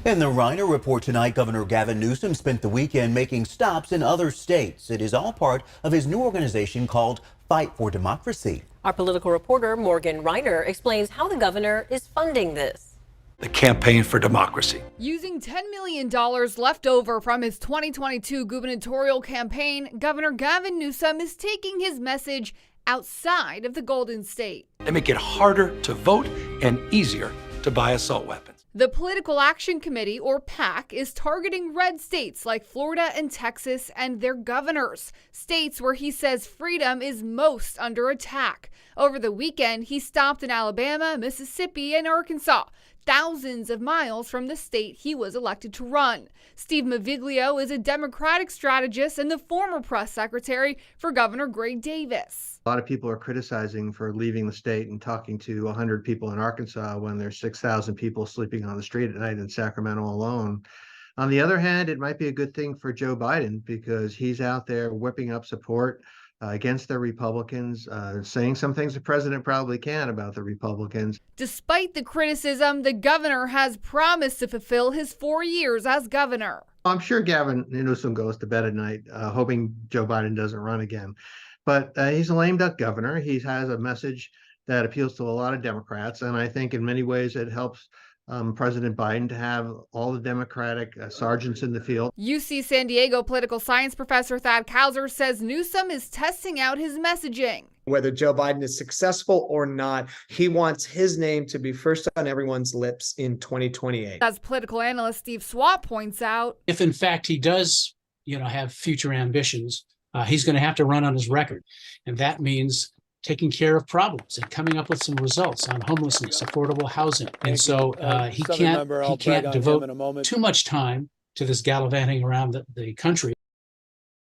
In the Rynor Report tonight, Governor Gavin Newsom spent the weekend making stops in other states. It is all part of his new organization called Fight for Democracy. Our political reporter Morgan Rynor explains how the governor is funding this. The Campaign for Democracy. Using $10 million left over from his 2022 gubernatorial campaign, Governor Gavin Newsom is taking his message outside of the Golden State. They make it harder to vote and easier to buy assault weapons. The Political Action Committee, or PAC, is targeting red states like Florida and Texas and their governors, states where he says freedom is most under attack. Over the weekend, he stopped in Alabama, Mississippi, and Arkansas, thousands of miles from the state he was elected to run. Steve Maviglio is a Democratic strategist and the former press secretary for Governor Gray Davis. A lot of people are criticizing for leaving the state and talking to 100 people in Arkansas when there's 6,000 people sleeping on the street at night in Sacramento alone. On the other hand, it might be a good thing for Joe Biden because he's out there whipping up support against the Republicans, saying some things the president probably can about the Republicans. Despite the criticism, the governor has promised to fulfill his 4 years as governor. I'm sure Gavin Newsom goes to bed at night hoping Joe Biden doesn't run again. But he's a lame duck governor. He has a message that appeals to a lot of Democrats. And I think in many ways it helps President Biden to have all the Democratic sergeants in the field. UC San Diego political science professor Thad Kauser says Newsom is testing out his messaging. Whether Joe Biden is successful or not, he wants his name to be first on everyone's lips in 2028. As political analyst Steve Swap points out, if in fact he does, have future ambitions, he's going to have to run on his record. And that means taking care of problems and coming up with some results on homelessness, affordable housing. And so he can't devote too much time to this gallivanting around the country.